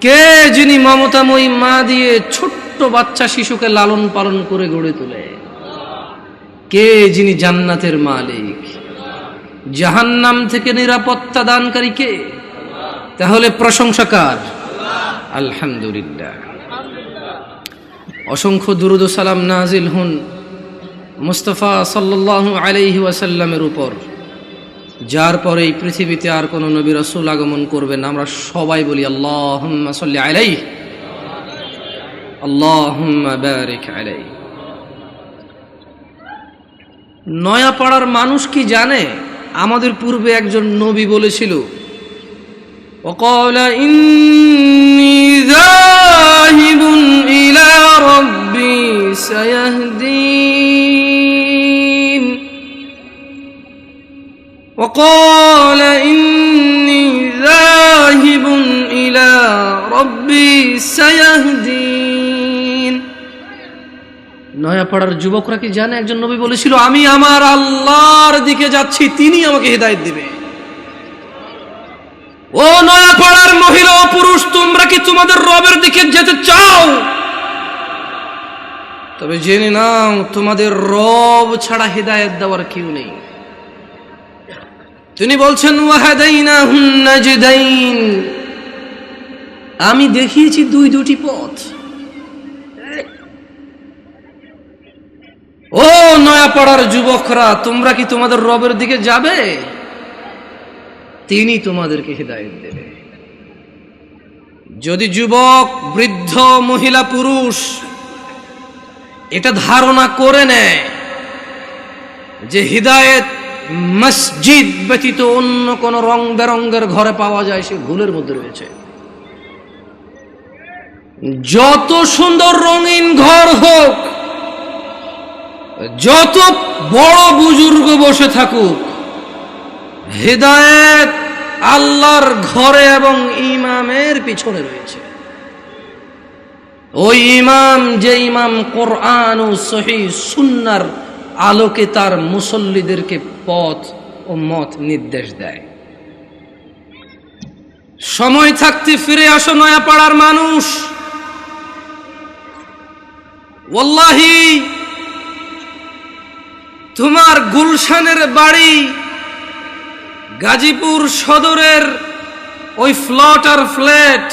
কে যিনি মমতাময়ী মা দিয়ে ছোট্ট বাচ্চা শিশুকে লালন পালন করে গড়ে তোলে? কে যিনি জান্নাতের মালিক? জাহান্নাম থেকে নিরাপত্তা দানকারী কে? তাহলে প্রশংসা কার? আলহামদুলিল্লাহ। অসংখ্য দুরূদ ও সালাম নাজিল হুন মুস্তাফা সাল্লাল্লাহু আলাইহি ওয়াসাল্লামের উপর, যার পরে এই পৃথিবীতে আর কোন নবী রাসূল আগমন করবেন। আমরা সবাই বলি আল্লাহুম্মা সাল্লি আলাইহি, আল্লাহুম্মা বারিক আলাইহি। নয়াপাড়ার মানুষ কি জানে? আমাদের পূর্বে একজন নবী বলেছিল, ওয়াকালা ইন্নী যাহিবুন ইলা রাব্বি সায়াহদিন, ওয়াকালা ইন্নী যাহিবুন ইলা রাব্বি সায়াহদিন। নয়াপাড়ার যুবকরা কি জানে একজন নবী বলেছিল, আমি আমার আল্লাহর দিকে যাচ্ছি, তিনি আমাকে হিদায়াত দিবে। ও নয়াপাড়ার মহিলা ও পুরুষ, তোমরা কি তোমাদের রবের দিকে যেতে চাও? তবে জেনে নাও, তোমাদের রব ছাড়া হিদায়াত দেওয়ার কেউ নেই। তিনি বলছেন, ওয়াহাদাইনাহুন নাজদাইন, আমি দেখিয়েছি দুটি পথ। ও নয়াপাড়ার যুবকরা, তোমরা কি তোমাদের রবের দিকে যাবে? তিনি তোমাদেরকে হিদায়াত দেবে। যদি যুবক, বৃদ্ধ, মহিলা, পুরুষ এটা ধারণা করে নেয় যে হিদায়াত মসজিদ ব্যতীত অন্য কোন রং বেরঙ্গের ঘরে পাওয়া যায়, সে ভুলের মধ্যে রয়েছে। যত সুন্দর রঙিন ঘর হোক, যত বড় বুজুর্গ বসে থাকুক, হিদায়াত আল্লাহর ঘরে এবং ইমামের পিছনে রয়েছে। ওই ইমাম, যে ইমাম কোরআন ও সহিহ সুন্নাহর আলোকে তার মুসল্লিদেরকে পথ ও মত নির্দেশ দেয়। সময় থাকতে ফিরে আসো নয়াপাড়ার মানুষ। ওয়াল্লাহি, তোমার গুলশানের বাড়ি, গাজীপুর সদরের ওই ফ্ল্যাট আর ফ্ল্যাট,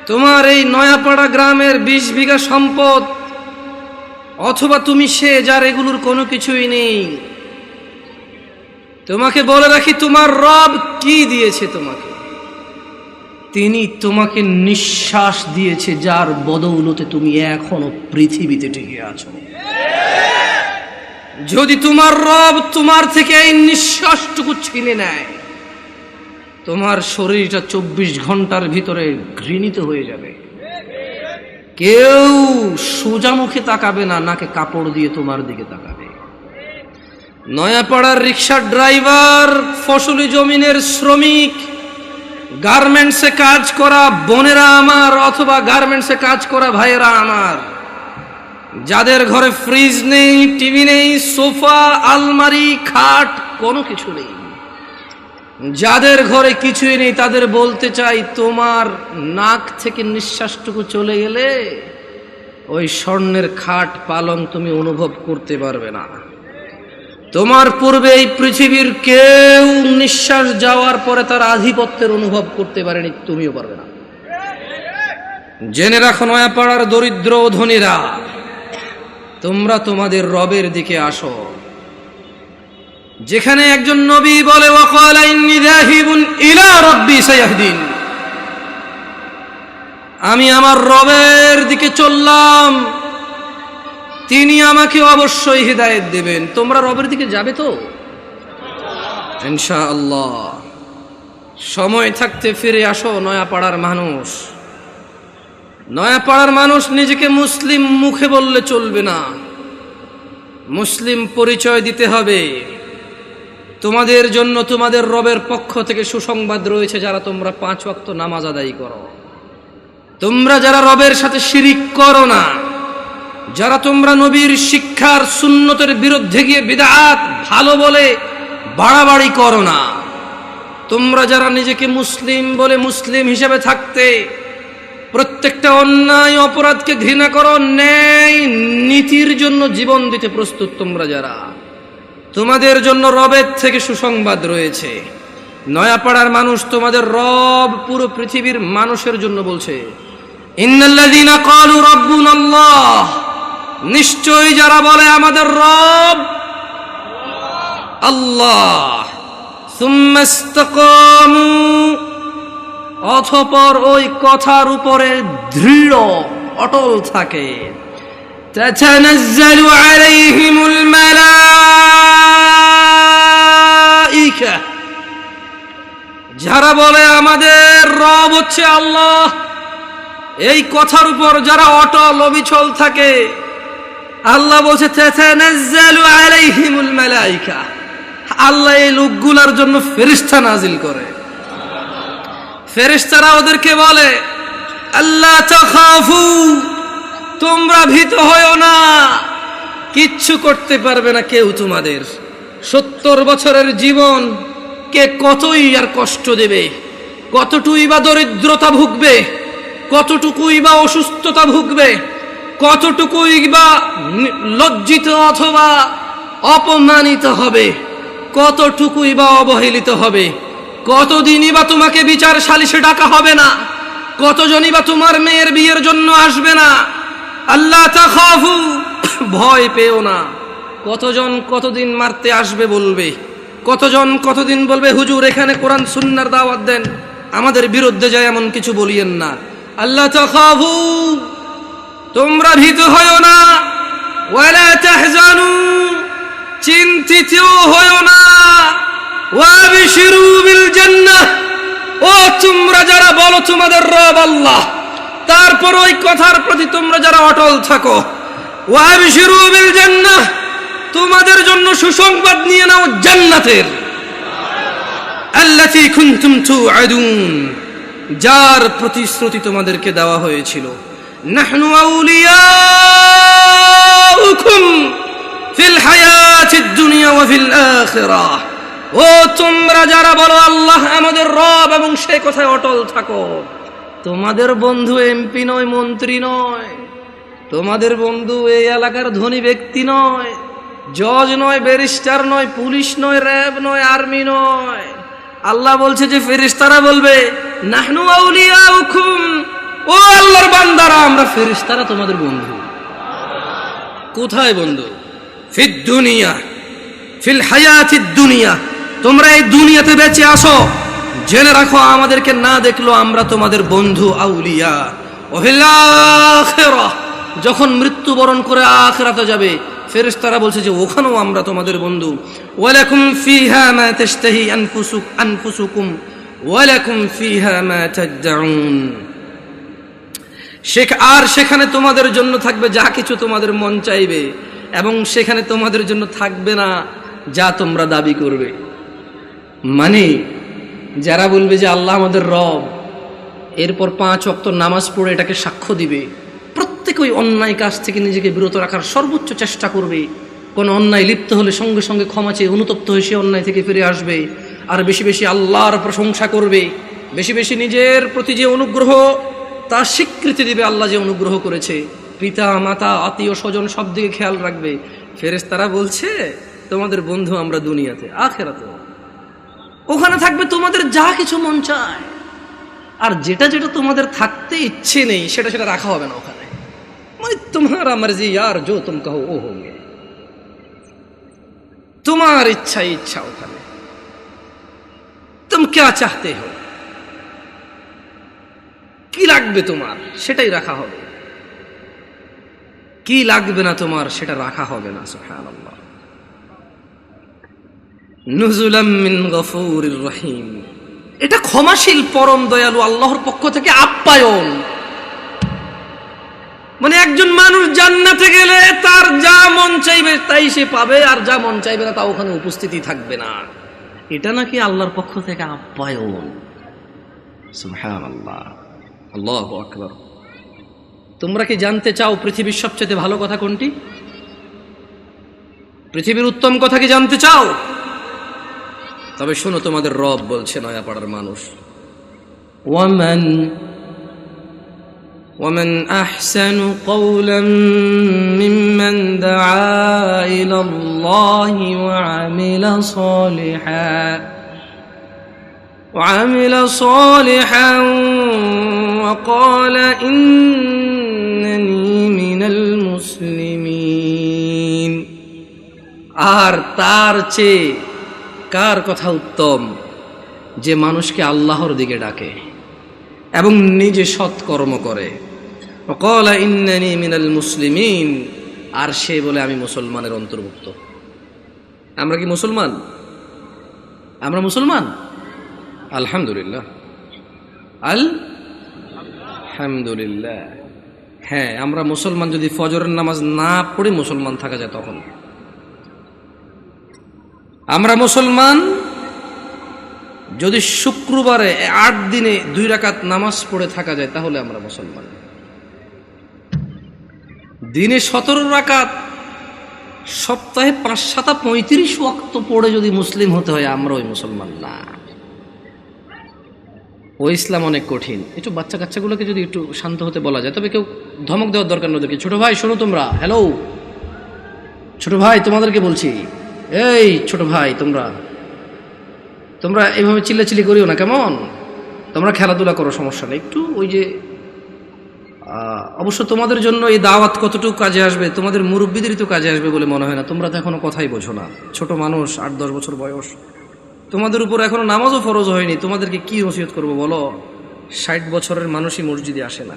তোমার এই নয়াপাড়া গ্রামের 20 বিঘা সম্পদ, অথবা তুমি সে যার এগুলোর কোনো কিছুই নেই। তোমাকে বলে রাখি, তোমার রব কি দিয়েছে তোমাকে? তিনি তোমাকে নিঃশ্বাস দিয়েছে, যার বদৌলতে তুমি এখনো পৃথিবীতে টিকে আছো। যদি তোমার রব তোমার থেকে এই নিঃশ্বাসটুকু ছিনে নেয়, তোমার শরীরটা 24 ঘন্টার ভিতরে ঘৃণিত হয়ে যাবে। কেউ সোজা মুখে তাকাবে না, নাকে কাপড় দিয়ে তোমার দিকে তাকাবে। নয়াপাড়ার রিক্সার ড্রাইভার, ফসলি জমিনের শ্রমিক, গার্মেন্টসে কাজ করা বোনেরা আমার, অথবা গার্মেন্টসে কাজ করা ভাইয়েরা আমার, যাদের ঘরে ফ্রিজ নেই, টিভি নেই, সোফা, আলমারি, খাট কোনো কিছু নেই, যাদের ঘরে কিছুই নেই, তাদের বলতে চাই, তোমার নাক থেকে নিঃশ্বাসটুকু চলে গেলে ওই স্বর্ণের খাট পালং তুমি অনুভব করতে পারবে না। তোমার পূর্বে এই পৃথিবীর কেউ নিঃশ্বাস যাওয়ার পরে তার আধিপত্যের অনুভব করতে পারেনি, তুমিও পারবে না। জেনে রাখো নয়াপাড়ার দরিদ্র ও ধনীরা, তোমরা তোমাদের রবের দিকে আসো। যেখানে একজন নবী বলে, ওয়াকালা ইন্নী যাহিবুন ইলা রাব্বি সায়াহদিন, আমি আমার রবের দিকে চললাম, তিনি আমাকে অবশ্যই হিদায়াত দেবেন। তোমরা রবের দিকে যাবে তো ইনশাআল্লাহ। সময় থাকতে ফিরে আসো নয়াপাড়ার মানুষ। নয়াপাড়ার মানুষ নিজেকে মুসলিম মুখে বললে চলবে না, মুসলিম পরিচয় দিতে হবে। তোমাদের জন্য তোমাদের রবের পক্ষ থেকে সুসংবাদ রয়েছে, যারা তোমরা 5 ওয়াক্ত নামাজ আদায় করো, তোমরা যারা রবের সাথে শিরিক করো না, যারা তোমরা নবীর শিক্ষার সুন্নতের বিরুদ্ধে গিয়ে বিদআত ভালো বলে বাড়াবাড়ি করো না, তোমরা যারা নিজেকে মুসলিম বলে মুসলিম হিসেবে থাকতে প্রত্যেকটা অন্যায় অপরাধকে ঘৃণা করো, ন্যায় নীতির জন্য জীবন দিতে প্রস্তুত তোমরা যারা, তোমাদের জন্য রবের থেকে সুসংবাদ রয়েছে। নয়াপাড়ার মানুষ তোমাদের রব পুরো পৃথিবীর মানুষের জন্য বলছে, ইন্নাল্লাযীনা ক্বালু রাব্বুনাল্লাহ, নিশ্চয়ই যারা বলে আমাদের রব আল্লাহ, সুম্মা ইসতাকামু, অতঃপর ওই কথার উপরে দৃঢ় অটল থাকে, তাতানাজ্জালু আলাইহিমুল মালাইকা, যারা বলে আমাদের রব হচ্ছে আল্লাহ, এই কথার উপর যারা অটল অবিচল থাকে, আল্লাহ বলছে তাতানাজ্জালু আলাইহিমুল মালাইকা, আল্লাহ এই লোকগুলার জন্য ফেরেশতা নাজিল করে। ফেরেশতারা ওদেরকে বলে, আল্লাহ তাখাফু, তোমরা ভীত হয়ো না, কিচ্ছু করতে পারবে না কেউ তোমাদের। 70 বছরের জীবন কে কতই আর কষ্ট দেবে, কতটুকুই বা দরিদ্রতা ভুগবে, কতটুকুই বা অসুস্থতা ভুগবে, কতটুকুই বা লজ্জিত অথবা অপমানিত হবে, কতটুকুই বা অবহেলিত হবে, কতদিনই বা তোমাকে বিচার সালিশে ডাকা হবে না, কতজনই বা তোমার মেয়ের বিয়ের জন্য আসবে না। আল্লাহ তাখাফু, ভয় পেও না। কতজন কতদিন মারতে আসবে বলবে, কতজন কতদিন বলবে হুজুর এখানে কোরআন সুন্নাহর দাওয়াত দেন, আমাদের বিরুদ্ধে যায় এমন কিছু বলিয়েন না। আল্লাহ তাখাফু, তোমরা ভীত হয়ো না, ওয়ালা তাহজানু, চিন্তিত হয়ো না, ওয়াবিশিরু বিল জান্নাহ, ও তোমরা যারা বলো তোমাদের রব আল্লাহ, তারপর ওই কথার প্রতি তোমরা যারা অটল থাকো, ওয়াবিশিরু বিল জান্নাহ, তোমাদের জন্য সুসংবাদ নিয়ে নাও জান্নাতের, আল্লাতী কুনতুম তুআদুন, যার প্রতিশ্রুতি তোমাদেরকে দেওয়া হয়েছিল। নাহনু আউলিয়াউকুম ফিল হায়াতিদ দুনিয়া ওয়া ফিল আখিরাহ, ও তোমরা যারা বলো আল্লাহ আমাদের রব এবং সেই কথায় অটল থাকো, তোমাদের বন্ধু এমপি নয়, মন্ত্রী নয়, তোমাদের বন্ধু এই এলাকার ধনী ব্যক্তি নয়, জজ নয়, ব্যারিস্টার নয়, পুলিশ নয়, র্যাব নয়, আর্মি নয়। আল্লাহ বলছে যে ফেরেশতারা বলবে, নাহনু আউলিয়াউকুম, ও আল্লাহর বান্দারা আমরা ফেরেশতারা তোমাদের বন্ধু। কোথায় বন্ধু? ফিদ দুনিয়া, ফিল হায়াতিদ দুনিয়া, তোমরা এই দুনিয়াতে বেঁচে আসো, জেনে রাখো আমাদেরকে না দেখলো আমরা তোমাদের বন্ধু আউলিয়া। ওয়াফিল আখিরাহ, যখন মৃত্যুবরণ করে আখিরাতে যাবে, ফেরেশতারা বলছে যে ওখানেও আমরা তোমাদের বন্ধু। ওয়ালাকুম ফিহা মা তাশতাহি আনফুসুকুম ওয়ালাকুম ফিহা মা তাদউন, আর সেখানে তোমাদের জন্য থাকবে যা কিছু তোমাদের মন চাইবে, এবং সেখানে তোমাদের জন্য থাকবে না যা তোমরা দাবি করবে। মানে যারা বলবে যে আল্লাহ আমাদের রব, এরপর 5 ওয়াক্ত নামাজ পড়ে এটাকে সাক্ষ্য দিবে, প্রত্যেক ওই অন্যায় কাজ থেকে নিজেকে বিরত রাখার সর্বোচ্চ চেষ্টা করবে, কোন অন্যায় লিপ্ত হলে সঙ্গে সঙ্গে ক্ষমা চেয়ে অনুতপ্ত হয়ে সে অন্যায় থেকে ফিরে আসবে, আর বেশি বেশি আল্লাহর প্রশংসা করবে, বেশি বেশি নিজের প্রতি যে অনুগ্রহ তার স্বীকৃতি দিবে, আল্লাহ যে অনুগ্রহ করেছে, পিতা মাতা আত্মীয় স্বজন সব দিকে খেয়াল রাখবে। ফেরেশতারা বলছে তোমাদের বন্ধু আমরা দুনিয়াতে, আখিরাতে ওখানে থাকবে তোমাদের যা কিছু মন চায়, আর যেটা যেটা তোমাদের থাকতে ইচ্ছে নেই সেটা সেটা রাখা হবে না ওখানে। মানে তোমারা মর্জি यार, जो तुम कहो वो होंगे, তোমার ইচ্ছা ইচ্ছা ওখানে, तुम क्या चाहते हो, কি লাগবে তোমার সেটাই রাখা হবে, কি লাগবে না তোমার সেটা রাখা হবে না। সুবহানাল্লাহ। নুজুলাম মিন গফুরির রহিম, এটা ক্ষমাশীল পরম দয়ালু আল্লাহর পক্ষ থেকে আপ্যায়ন। মানে একজন মানুষ জান্নাতে গেলে তার যা মন চাইবে তাই সে পাবে, আর যা মন চাইবে না তা ওখানে উপস্থিতি থাকবে না। এটা নাকি আল্লাহর পক্ষ থেকে আপ্যায়ন। সুবহানাল্লাহ, আল্লাহু আকবার। তোমরা কি জানতে চাও পৃথিবীর সবচেয়ে ভালো কথা কোনটি? পৃথিবীর উত্তম কথা কি জানতে চাও? তবে শোনো, তোমাদের রব বলছে, নয়াপাড়ার মানুষ, ومن أحسن قولا ممن دعا إلى الله وعمل صالحا وقال إنني من المسلمين। আর তার চেয়ে কার কথা উত্তম যে মানুষকে আল্লাহর দিকে ডাকে এবং নিজে সৎকর্ম করে। وقال إنني من المسلمين, আর সে বলে আমি মুসলমানের অন্তর্ভুক্ত। আমরা কি মুসলমান? আমরা মুসলমান? আলহামদুলিল্লাহ, আলহামদুলিল্লাহ। হ্যাঁ, আমরা মুসলমান যদি ফজরের নামাজ না পড়ে মুসলমান থাকা যায় তখন। আমরা মুসলমান যদি শুক্রবারে 8 দিনে 2 রাকাত নামাজ পড়ে থাকা যায় তাহলে আমরা মুসলমান। দিনে 17 রাকাত, সপ্তাহে 5-7 35 ওয়াক্ত পড়ে যদি মুসলিম হতে হয়, আমরা ওই মুসলমান না। ও ইসলাম অনেক কঠিন। একটু বাচ্চা কাচ্চাগুলোকে যদি একটু শান্ত হতে বলা যায়, তবে কেউ ধমক দেওয়ার দরকার না ওদেরকে। ছোট ভাই শোনো, তোমরা, হ্যালো ছোট ভাই, তোমাদেরকে বলছি, এই ছোট ভাই, তোমরা এইভাবে চিল্লাচিল্লি করিও না, কেমন? তোমরা খেলাধুলা করো, সমস্যা নেই। একটু ওই যে অবশ্য তোমাদের জন্য এই দাওয়াত কতটুকু কাজে আসবে, তোমাদের মুরব্বীদেরই তো কাজে আসবে বলে মনে হয় না। তোমরা তো এখনো কথাই বোঝো না, ছোট মানুষ, 8-10 বছর বয়স। তোমাদের উপর এখনো নামাজও ফরজ হয়নি, তোমাদেরকে কি নসিহত করবো বলো? 60 বছরের মানুষই মসজিদে আসে না।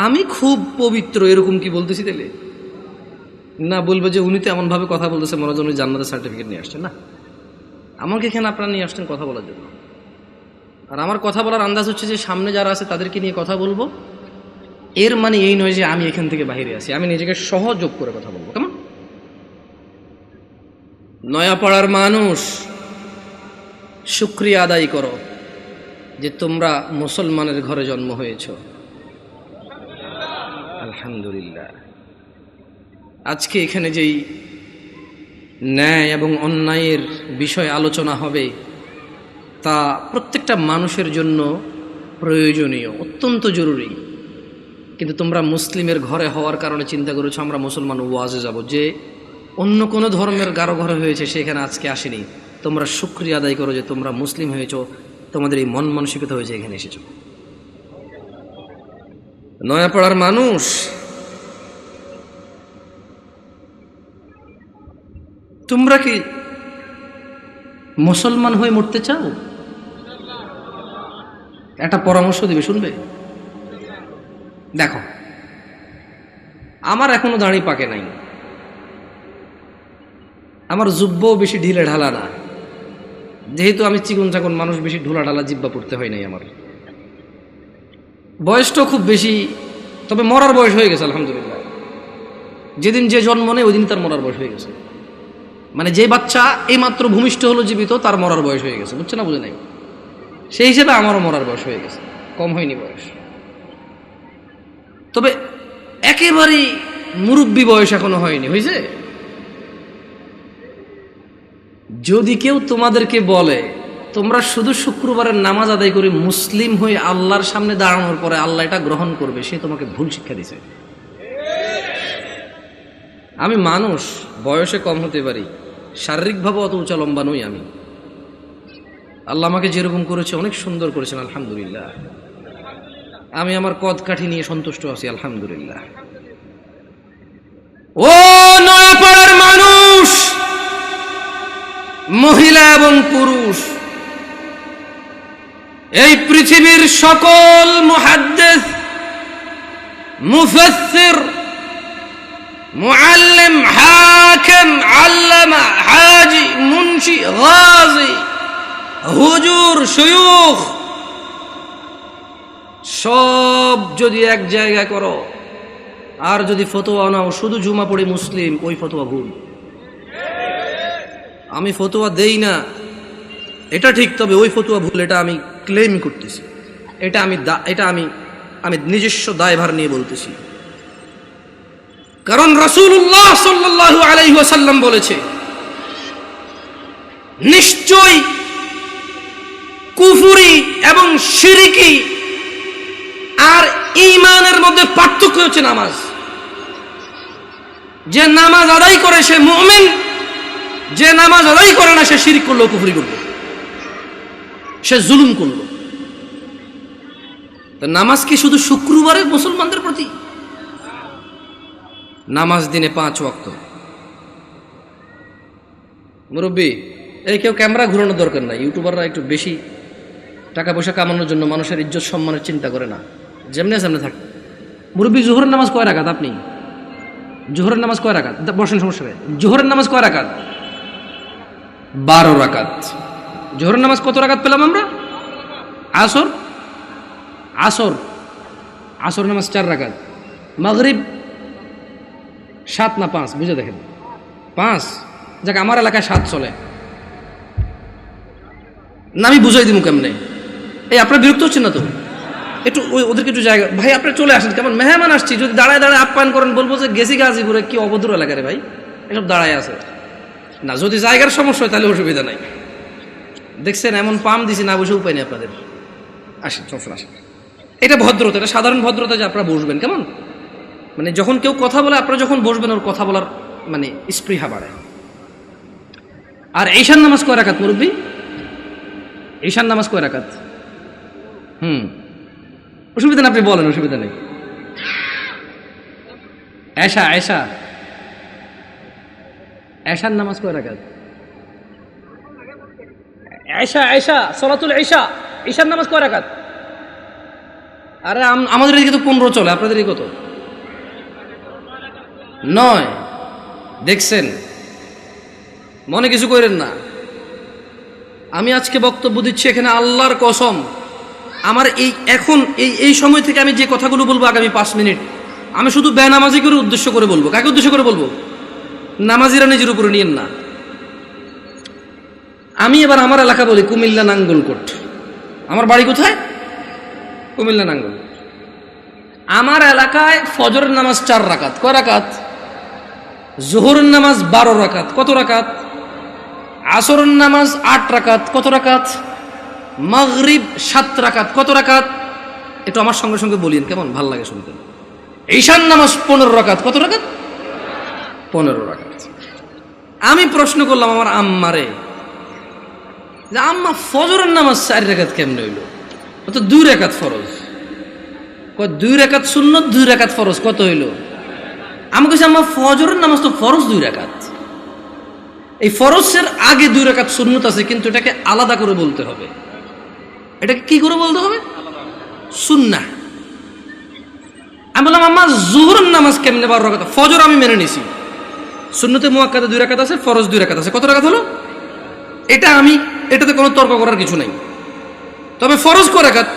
আমি খুব পবিত্র এরকম কি বলতেছি তাহলে? না, বলবে যে উনি তো এমন ভাবে কথা বলতেছে মনে হয় উনি জান্নাতের সার্টিফিকেট নিয়ে আসছেন। না, আমাকে এখানে আপনারা নিয়ে আসছেন কথা বলার জন্য। আর আমার কথা বলার আন্দাজ হচ্ছে যে সামনে যারা আছে তাদেরকে নিয়ে কথা বলবো। এর মানে এই নয় যে আমি এখান থেকে বাইরে আছি, আমি নিজেকে সহযোগ করে কথা বলবো। কেমন? নয়াপাড়ার মানুষ, শুকরিয়া আদায় করো যে তোমরা মুসলমানের ঘরে জন্ম হয়েছ। আলহামদুলিল্লাহ। আজকে এখানে যেই ন্যায় এবং অন্যায়ের বিষয় আলোচনা হবে তা প্রত্যেকটা মানুষের জন্য প্রয়োজনীয়, অত্যন্ত জরুরি। কিন্তু তোমরা মুসলিমের ঘরে হওয়ার কারণে চিন্তা করেছো আমরা মুসলমান ওয়াজে যাব, যে অন্য কোনো ধর্মের কারো ঘরে হয়েছে সেখানে আজকে আসেনি। তোমরা শুকরিয়া আদায় করো যে তোমরা মুসলিম হয়েছ, তোমাদের এই মন মানসিকতা হয়েছে, এখানে এসেছো। নয়াপাড়ার মানুষ, তোমরা কি মুসলমান হয়ে মরতে চাও? একটা পরামর্শ দিবে, শুনবে? দেখো, আমার এখনো দাড়ি পাকে নাই, আমার জুব্বও বেশি ঢিলে ঢালা না, যেহেতু আমি চিকন চাকন মানুষ, বেশি ঢোলা ঢালা জিব্বা পড়তে হয় নাই। আমার বয়সটাও খুব বেশি, তবে মরার বয়স হয়ে গেছে আলহামদুলিল্লাহ। যেদিন যে জন্ম নেই ওই দিন তার মরার বয়স হয়ে গেছে। মানে যে বাচ্চা এইমাত্র ভূমিষ্ঠ হলো জীবিত, তার মরার বয়স হয়ে গেছে। বুঝছে না? বুঝে নাই? সেই হিসেবে আমারও মরার বয়স হয়ে গেছে, কম হয়নি বয়স। তবে একেবারেই মুরব্বী বয়স এখনো হয়নি, হয়েছে। যদি কেউ তোমাদেরকে বলে তোমরা শুধু শুক্রবারের নামাজ আদায় করে মুসলিম হয়ে আল্লাহর সামনে দাঁড়ানোর পরে আল্লাহ এটা গ্রহণ করবে, সে তোমাকে ভুল শিক্ষা দিছে। আমি মানুষ, বয়সে কম হতে পারি, শারীরিকভাবে অত উঁচা লম্বা নই আমি। আল্লাহ আমাকে যেরকম করেছে অনেক সুন্দর করেছেন আলহামদুলিল্লাহ। আমি আমার কদ কাঠি নিয়ে সন্তুষ্ট আছি আলহামদুলিল্লাহ। ও নয়াপাড়ার মানুষ, মহিলা এবং পুরুষ, এই পৃথিবীর সকল মুহাদ্দিস, মুফাসসির, মুআল্লিম, হাকিম, আল্লামা, হাজি, মুন্সি, গাজী, হুজুর, শায়খ, সব যদি এক জায়গা করো আর যদি ফতোয়া নাও শুধু জুমা পড়ে মুসলিম, ওই ফতোয়া ভুল। আমি ফতোয়া দেই না এটা ঠিক, তবে ওই ফতোয়া ভুল, এটা আমি ক্লেম করতেছি। এটা আমি নিজস্ব দায়ভার নিয়ে বলতেছি। কারণ রাসূলুল্লাহ সাল্লাল্লাহু আলাইহি ওয়াসাল্লাম বলেছে, নিশ্চয় কুফরি এবং শিরকি আর ঈমানের মধ্যে পার্থক্য হচ্ছে নামাজ। যে নামাজ আদায় করে সে মুমিন, যে নামাজ আদায় করে না সে শিরক করলো, কুফরি করলো, সে জুলুম করলো। তো নামাজ কি শুধু শুক্রবারে মুসলমানদের প্রতি? নামাজ দিনে 5 ওয়াক্ত। মুরব্বী, এই কেউ ক্যামেরা ঘুরানোর দরকার নাই। ইউটিউবাররা একটু বেশি টাকা পয়সা কামানোর জন্য মানুষের ইজ্জত সম্মানের চিন্তা করে না, যেমনি সামনে থাকে। মুরব্বী, জোহরের নামাজ কয় রাকাত? আপনি জোহরের নামাজ কয় রাকাত? বসেন, সমস্যা নেই। জোহরের নামাজ কয় রাকাত? 12 রাকাত। জোহরের নামাজ কত রাকাত পেলাম আমরা? আসর আসর আসর নামাজ 4 রাকাত। মাগরিব 7 না 5? বুঝে দেখেন, 5। যাক, আমার এলাকায় 7 চলে না, আমি বুঝাই দিব কেমনে। এই আপনারা বিরক্ত হচ্ছেন না তো? একটু ওদেরকে একটু জায়গা, ভাই আপনি চলে আসেন, কেমন মেহমান আসছি, যদি দাঁড়ায় দাঁড়ায় আপ্যায়ন করেন বলবো যে গেছি গাজীপুরে, কি অভদ্র এলাকা রে ভাই, এসব দাঁড়ায় আছে না। যদি জায়গার সমস্যা হয় তাহলে অসুবিধা নাই। দেখছেন এমন পাম দিছি, না বসে উপায় নেই আপনাদের। আসেন, সমস্যা আসেন। এটা ভদ্রতা, এটা সাধারণ ভদ্রতা যে আপনারা বসবেন। কেমন মানে যখন কেউ কথা বলে আপনারা যখন বসবেন, ওর কথা বলার মানে স্পৃহা বাড়ে। আর ঈশান নামাজ কয় রাকাত মুরব্বী? ঈশান নামাজ কয় রাকাত? অসুবিধা নেই, আপনি বলেন, অসুবিধা নেই। এশা এশা এশার নামাজ কয় রাকাত? এশা এশা সালাতুল ঈশা, ঈশার নামাজ কয় রাকাত? আরে আমাদের এদিকে তো 15 চলে, আপনাদের এদিকে কত? 9। দেখছেন, মনে কিছু করেন না। আমি আজকে বক্তব্য দিচ্ছি এখানে আল্লাহর কসম, আমার এই সময় থেকে আমি যে কথাগুলো বলবো আগামী 5 মিনিট, আমি শুধু বেনামাজি করে উদ্দেশ্য করে বলবো। কাকে উদ্দেশ্য করে বলবো? নামাজিরা নিজের উপরে নিয়েন না। আমি এবার আমার এলাকা বলি, কুমিল্লা নাঙ্গলকোট। আমার বাড়ি কোথায়? কুমিল্লা নাঙ্গলকোট। আমার এলাকায় ফজরের নামাজ 4 রাকাত। কয় রাকাত? জোহরের নামাজ 12 রাকাত। কত রাকাত? আসরের নামাজ 8 রাকাত। কত রাকাত? মাগরিব 7 রাকাত। কত রাকাত? একটু আমার সঙ্গে সঙ্গে বলিন, কেমন ভাল লাগে শুনতে। ঈশান নামাজ 15 রাকাত। কত রাকাত? 15 রাকাত। আমি প্রশ্ন করলাম আমার আম্মারে, যে আম্মা ফজরের নামাজ 4 রাকাত কেমনে হইল? তো 2 রাকাত ফরজ। 2 রাকাত সুন্নত, 2 রাকাত ফরজ। কত হইল? আমি কইছি আম্মা ফজরের নামাজ তো ফরজ 2 রাকাত। এই ফরজের আগে 2 রাকাত সুন্নত আছে, কিন্তু এটাকে আলাদা করে বলতে হবে। এটাকে কি করে বলতে হবে? সুন্নাহ। আমি বললাম আম্মা জোহরের নামাজ কেমনে 12 রাকাত? ফজর আমি মেনে নিছি, সুন্নতে মুআক্কাদা 2 রাকাত আছে, ফরজ 2 রাকাত আছে। কত রাকাত হলো? এটাতে কোনো তর্ক করার কিছু নাই। তবে ফরজ কয় রাকাত?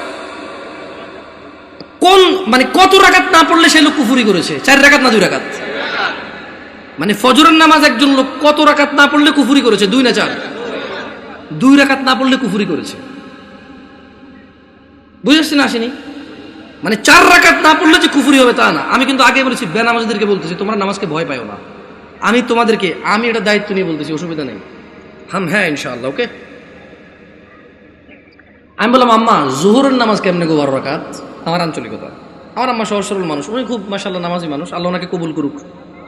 মানে কত রাকাত না পড়লে সে লোক কুফরি করেছে? 4 রাকাত না 2 রাকাত? মানে ফজরের নামাজ একজন লোক কত রাকাত না পড়লে কুফরি করেছে? 2 না 4? 2 রাকাত না পড়লে কুফরি করেছে। বুঝেছেন? আসেনি? মানে 4 রাকাত না পড়লে যে কুফরি হবে তা না। আমি কিন্তু আগে বলেছি, বেনামাজিদেরকে বলতেছি তোমরা নামাজকে ভয় পাও না। আমি এটা দায়িত্ব নিয়ে বলতেছি, অসুবিধা নেই। হ্যাঁ ইনশাআল্লাহ, ওকে। আমি বললাম আম্মা জোহরের নামাজ কেমনে গো 12 রাকাত? আমার আঞ্চলিকতা। আমার আম্মা সহজ সরল মানুষ, উনি খুব মাশাআল্লাহ নামাজি মানুষ, আল্লাহ ওনাকে কবুল করুক।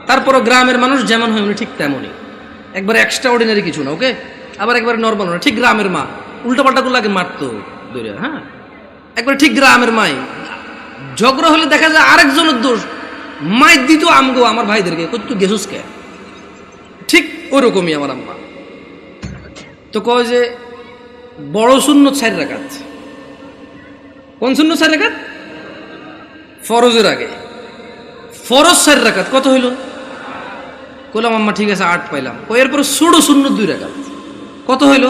তারপরও গ্রামের মানুষ যেমন হয় উনি ঠিক তেমনই, একবারে এক্সট্রা অর্ডিনারি কিছু না, ওকে। আবার একবারে নর্মাল না, ঠিক গ্রামের মা। উল্টাপাল্টাগুলো আগে মারতো দূরে, হ্যাঁ, একবারে ঠিক গ্রামের মাই। ঝগড়া হলে দেখা যায় আরেকজনের দোষ, মাই দিত আমগো আমার ভাইদেরকে, তুই গেছুস কে? ঠিক ওরকমই আমার আম্মা। তো কয় যে বড় সুন্নত 4 রাকাত। কোন সুন্নত 4 রাকাত? ফরজের আগে। ফরজ 4 রাকাত। কত হইল? কইলাম আম্মা ঠিক আছে 8 পাইলাম। এরপর ছোট সুন্নত 2 রাকাত। কত হইল?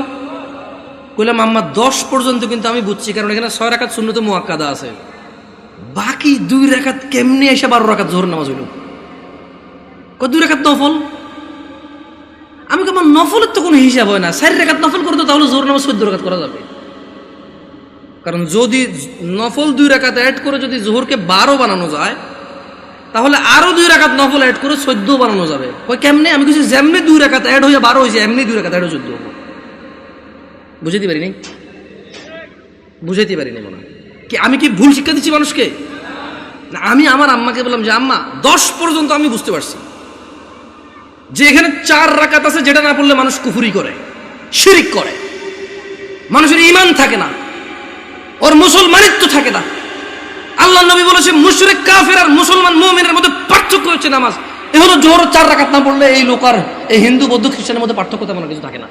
কইলাম আম্মা 10 পর্যন্ত কিন্তু আমি বুঝছি, কারণ এখানে 6 রাকাত সুন্নতে মুআক্কাদা আছে। বাকি 2 রাকাত কেমনে এসে 12 রাকাত জোহর নামাজ হইল? 2 রাকাত নফল। আমি আমার নফলের তো কোনো হিসাব হয় না। 4 রাকাত নফল করতো তাহলে জোহর নামাজ 14 রাকাত করা যাবে। কারণ যদি নফল 2 রাকাত অ্যাড করে যদি জোহরকে 12 বানানো যায়, তাহলে আরো 2 রাকাত নফল অ্যাড করে 14 বানানো যাবে। কেমনে? আমি কিছু যেমনি 2 রাকাত অ্যাড হয়ে 12 হয়েছে, এমনি 2 রাকাত অ্যাড হয়ে 14 হবো। বুঝাইতে পারিনি, বুঝাইতে পারিনি মনে হয়। কি আমি কি ভুল শিক্ষা দিচ্ছি মানুষকে? না, আমি আমার আম্মাকে বললাম যে আম্মা 10 পর্যন্ত আমি বুঝতে পারছি যে এখানে 4 রাকাত আছে, যেটা না পড়লে মানুষ কুফরি করে, শিরিক করে, মানুষের ঈমান থাকে না, ওর মুসলমানিত্ব থাকে না। আল্লাহ নবী বলেছে মুশরিক কাফের আর মুসলমান মুমিনের মধ্যে পার্থক্য হচ্ছে নামাজ। এ হলো জোহর 4 রাকাত না পড়লে এই লোক আর এই হিন্দু বৌদ্ধ খ্রিস্টানের মধ্যে পার্থক্য তেমন কিছু থাকে না।